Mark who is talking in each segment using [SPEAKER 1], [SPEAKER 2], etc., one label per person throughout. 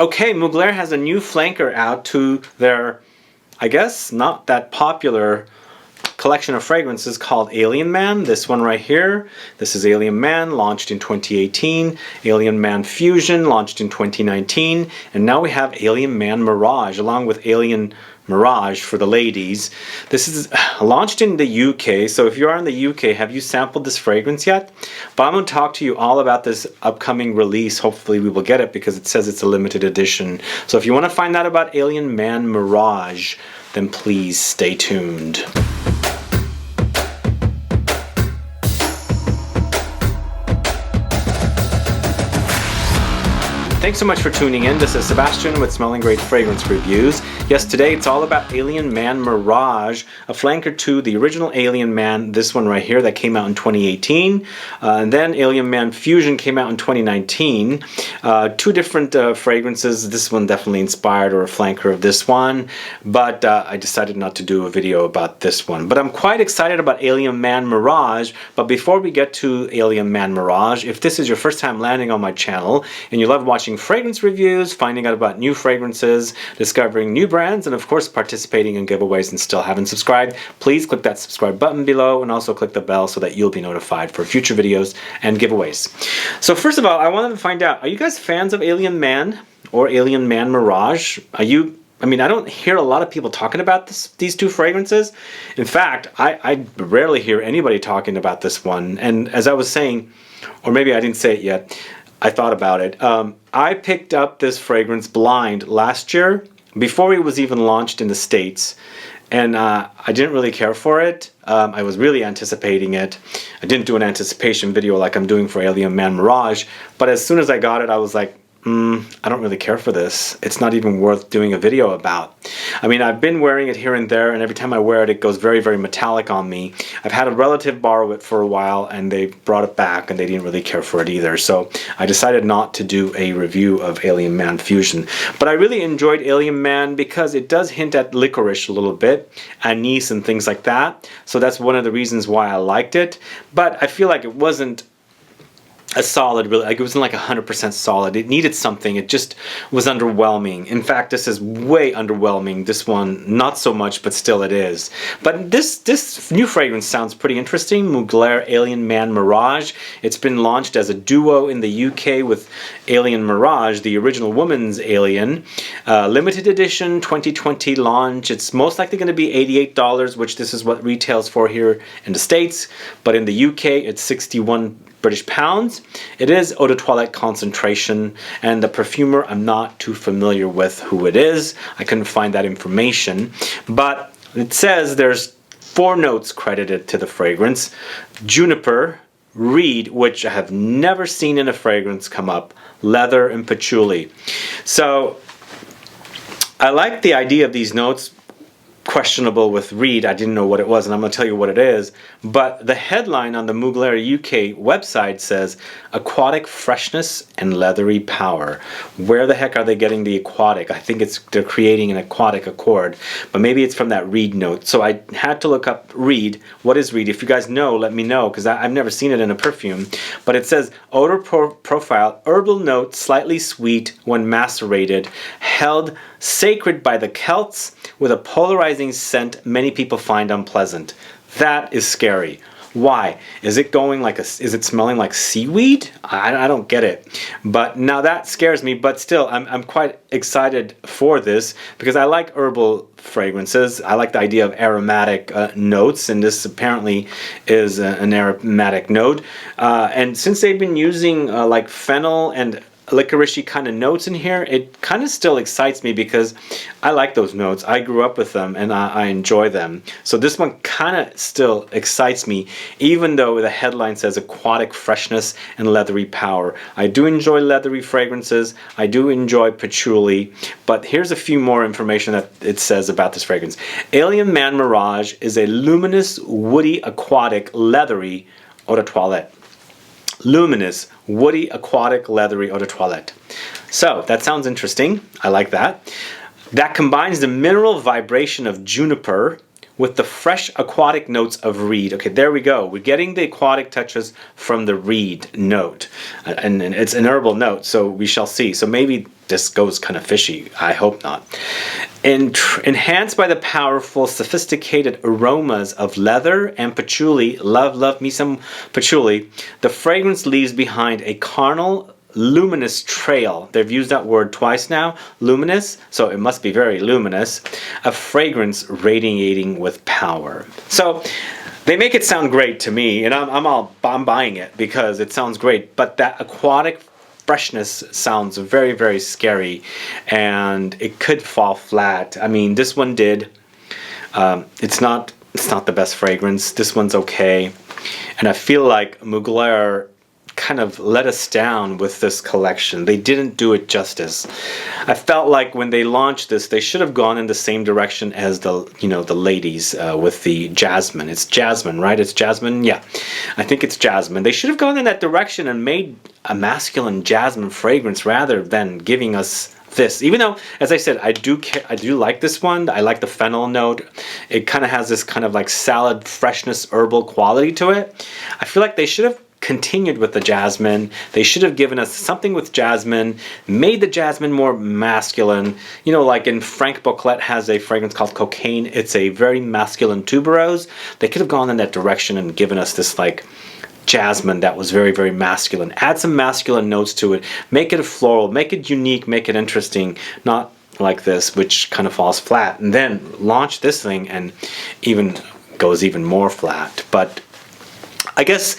[SPEAKER 1] Okay, Mugler has a new flanker out to their, I guess, not that popular collection of fragrances called Alien Man. This one right here, this is Alien Man, launched in 2018. Alien Man Fusion, launched in 2019. And now we have Alien Man Mirage, along with Alien Mirage for the ladies. This is launched in the UK, so if you are in the UK, have you sampled this fragrance yet? But I'm going to talk to you all about this upcoming release. Hopefully we will get it because it says it's a limited edition. So if you want to find out about Alien Man Mirage, then please stay tuned. Thanks so much for tuning in. This is Sebastian with Smelling Great Fragrance Reviews. Yes, today it's all about Alien Man Mirage, a flanker to the original Alien Man, this one right here that came out in 2018. And then Alien Man Fusion came out in 2019. Two different fragrances. This one definitely inspired or a flanker of this one, but I decided not to do a video about this one. But I'm quite excited about Alien Man Mirage. But before we get to Alien Man Mirage, if this is your first time landing on my channel and you love watching fragrance reviews, finding out about new fragrances, discovering new brands, and of course participating in giveaways and still haven't subscribed, please click that subscribe button below and also click the bell so that you'll be notified for future videos and giveaways. So first of all, I wanted to find out, are you guys fans of Alien Man or Alien Man Mirage? I don't hear a lot of people talking about these two fragrances. In fact, I rarely hear anybody talking about this one. And as I was saying, or maybe I didn't say it yet, I thought about it. I picked up this fragrance blind last year before it was even launched in the States, and I didn't really care for it. I was really anticipating it. I didn't do an anticipation video like I'm doing for Alien Man Mirage, but as soon as I got it, I was like, I don't really care for this. It's not even worth doing a video about. I mean, I've been wearing it here and there, and every time I wear it, it goes very, very metallic on me. I've had a relative borrow it for a while, and they brought it back, and they didn't really care for it either. So I decided not to do a review of Alien Man Fusion. But I really enjoyed Alien Man because it does hint at licorice a little bit, anise and things like that. So that's one of the reasons why I liked it. But I feel like it wasn't a solid, really, like it wasn't like 100% solid. It needed something. It just was underwhelming. In fact, this is way underwhelming. This one, not so much, but still it is. But this new fragrance sounds pretty interesting. Mugler Alien Man Mirage. It's been launched as a duo in the UK with Alien Mirage, the original woman's Alien. Limited edition 2020 launch. It's most likely going to be $88, which this is what retails for here in the States. But in the UK, it's 61 British pounds. It is eau de toilette concentration, and the perfumer, I'm not too familiar with who it is. I couldn't find that information, but it says there's 4 notes credited to the fragrance: Juniper, reed, which I have never seen in a fragrance come up, leather and patchouli. So I like the idea of these notes. Questionable with reed, I didn't know what it was, and I'm going to tell you what it is. But the headline on the Mugler UK website says Aquatic Freshness and Leathery Power. Where the heck are they getting the aquatic? I think they're creating an aquatic accord, but maybe it's from that reed note. So I had to look up reed. What is reed? If you guys know, let me know, because I've never seen it in a perfume. But it says odor profile, herbal note, slightly sweet when macerated, held sacred by the Celts, with a polarizing scent many people find unpleasant. That is scary. Why? Is it smelling like seaweed? I don't get it. But now that scares me, but still I'm quite excited for this because I like herbal fragrances. I like the idea of aromatic notes, and this apparently is an aromatic note. And since they've been using like fennel and licorice-y kind of notes in here, it kind of still excites me because I like those notes. I grew up with them and I enjoy them. So this one kind of still excites me, even though the headline says aquatic freshness and leathery power. I do enjoy leathery fragrances. I do enjoy patchouli, but here's a few more information that it says about this fragrance. Alien Man Mirage is a luminous, woody, aquatic, leathery eau de toilette. Luminous, woody, aquatic, leathery eau de toilette. So that sounds interesting. I like that. That combines the mineral vibration of juniper with the fresh aquatic notes of reed. Okay, there we go. We're getting the aquatic touches from the reed note. And it's an herbal note, so we shall see. So maybe this goes kind of fishy. I hope not. Enhanced by the powerful, sophisticated aromas of leather and patchouli, love me some patchouli, the fragrance leaves behind a carnal, luminous trail. They've used that word twice now, luminous, so it must be very luminous. A fragrance radiating with power. So they make it sound great to me, and I'm buying it because it sounds great. But that aquatic freshness sounds very, very scary, and it could fall flat. I mean, this one did. It's not the best fragrance. This one's okay, and I feel like Mugler kind of let us down with this collection. They didn't do it justice. I felt like when they launched this, they should have gone in the same direction as the ladies with the jasmine. It's jasmine, right? It's jasmine. Yeah, I think it's jasmine. They should have gone in that direction and made a masculine jasmine fragrance rather than giving us this. Even though, as I said, I do like this one. I like the fennel note. It kind of has this kind of like salad freshness, herbal quality to it. I feel like they should have continued with the jasmine. They should have given us something with jasmine, made the jasmine more masculine. You know, like in Frank Boclet has a fragrance called Cocaine. It's a very masculine tuberose. They could have gone in that direction and given us this like jasmine that was very, very masculine. Add some masculine notes to it. Make it a floral. Make it unique. Make it interesting. Not like this, which kind of falls flat. And then launch this thing and goes even more flat. But I guess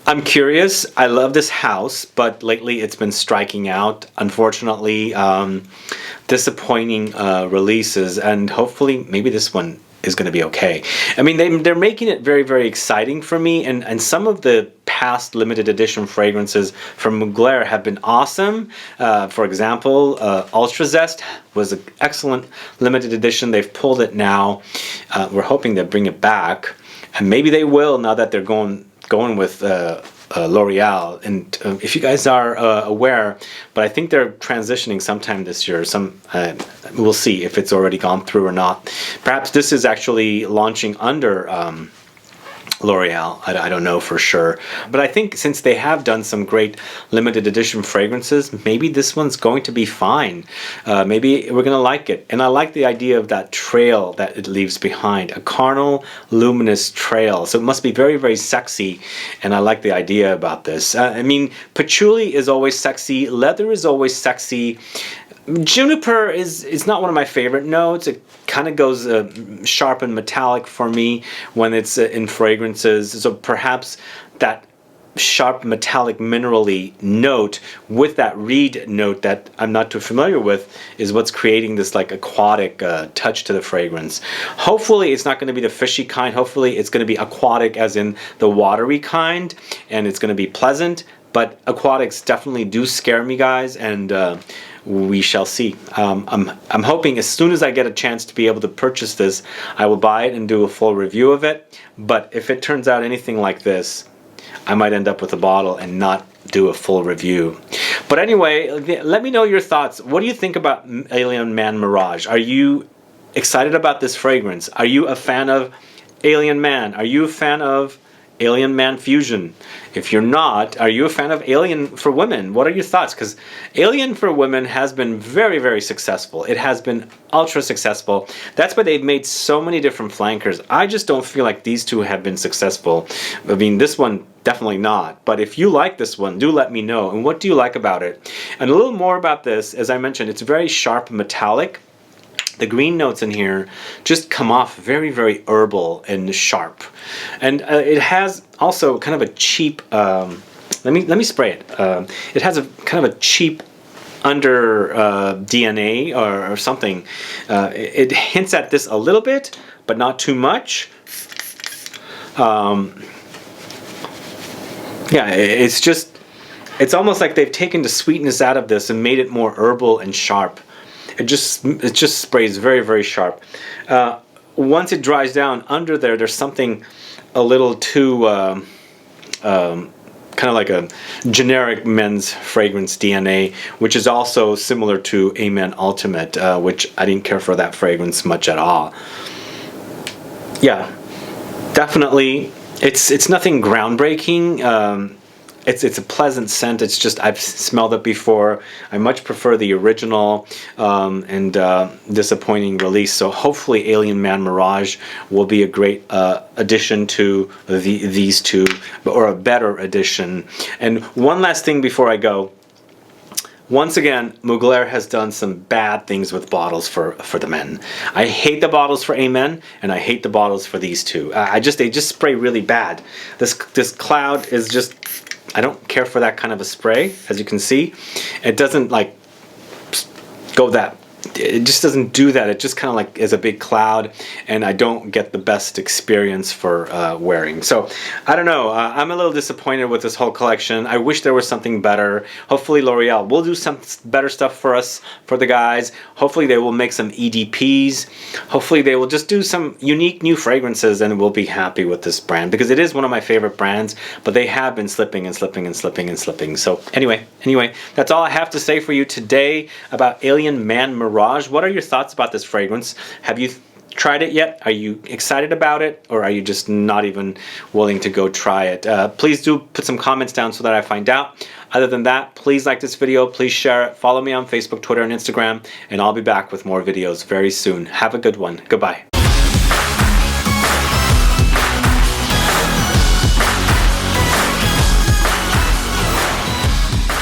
[SPEAKER 1] I'm curious. I love this house, but lately it's been striking out. Unfortunately, disappointing releases, and hopefully maybe this one is going to be okay. I mean, they're making it very, very exciting for me, and some of the past limited edition fragrances from Mugler have been awesome. For example, Ultra Zest was an excellent limited edition. They've pulled it now. We're hoping they'll bring it back, and maybe they will now that they're going with L'Oreal. And if you guys are aware, but I think they're transitioning sometime this year. We'll see if it's already gone through or not. Perhaps this is actually launching under L'Oreal. I don't know for sure, but I think since they have done some great limited edition fragrances, maybe this one's going to be fine. Maybe we're gonna like it. And I like the idea of that trail that it leaves behind, a carnal luminous trail. So it must be very, very sexy, and I like the idea about this. I mean, patchouli is always sexy, leather is always sexy. Juniper is not one of my favorite notes. It kind of goes sharp and metallic for me when it's in fragrances. So perhaps that sharp metallic minerally note with that reed note that I'm not too familiar with is what's creating this like aquatic touch to the fragrance. Hopefully it's not going to be the fishy kind. Hopefully it's going to be aquatic as in the watery kind, and it's going to be pleasant. But aquatics definitely do scare me, guys, and we shall see. I'm hoping as soon as I get a chance to be able to purchase this, I will buy it and do a full review of it. But if it turns out anything like this, I might end up with a bottle and not do a full review. But anyway, let me know your thoughts. What do you think about Alien Man Mirage? Are you excited about this fragrance? Are you a fan of Alien Man? Are you a fan of Alien Man Fusion? If you're not, are you a fan of Alien for Women? What are your thoughts? Because Alien for Women has been very, very successful. It has been ultra successful. That's why they've made so many different flankers. I just don't feel like these two have been successful. I mean, this one definitely not. But if you like this one, do let me know. And what do you like about it? And a little more about this, as I mentioned, it's very sharp metallic. The green notes in here just come off very, very herbal and sharp, and it has also kind of a cheap. Let me spray it. It has a kind of a cheap under DNA or something. It hints at this a little bit, but not too much. Yeah, it's almost like they've taken the sweetness out of this and made it more herbal and sharp. It just sprays very, very sharp. Once it dries down under there's something a little too kind of like a generic men's fragrance DNA, which is also similar to Amen Ultimate, which I didn't care for that fragrance much at all. Yeah, definitely, it's nothing groundbreaking. it's a pleasant scent. It's just, I've smelled it before. I much prefer the original and disappointing release. So hopefully Alien Man Mirage will be a great addition to these two, or a better addition. And one last thing before I go. Once again, Mugler has done some bad things with bottles for the men. I hate the bottles for Amen, and I hate the bottles for these two. They just spray really bad. This cloud is just, I don't care for that kind of a spray. As you can see, it doesn't like go that. It just doesn't do that. It just kind of like is a big cloud, and I don't get the best experience for wearing. So I don't know. I'm a little disappointed with this whole collection. I wish there was something better. Hopefully L'Oreal will do some better stuff for us, for the guys. Hopefully they will make some EDPs. Hopefully they will just do some unique new fragrances, and we'll be happy with this brand, because it is one of my favorite brands, but they have been slipping and slipping and slipping and slipping. So anyway, that's all I have to say for you today about Alien Man Mirage. What are your thoughts about this fragrance? Have you tried it yet? Are you excited about it, or are you just not even willing to go try it? Please do put some comments down so that I find out. Other than that, please like this video, please share it, follow me on Facebook, Twitter, and Instagram, and I'll be back with more videos very soon. Have a good one. Goodbye.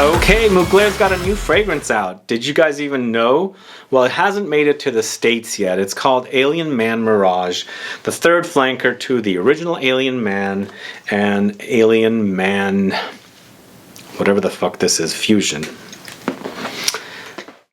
[SPEAKER 1] Okay, Mugler's got a new fragrance out. Did you guys even know? Well, it hasn't made it to the States yet. It's called Alien Man Mirage, the third flanker to the original Alien Man and Alien Man, whatever the fuck this is, Fusion.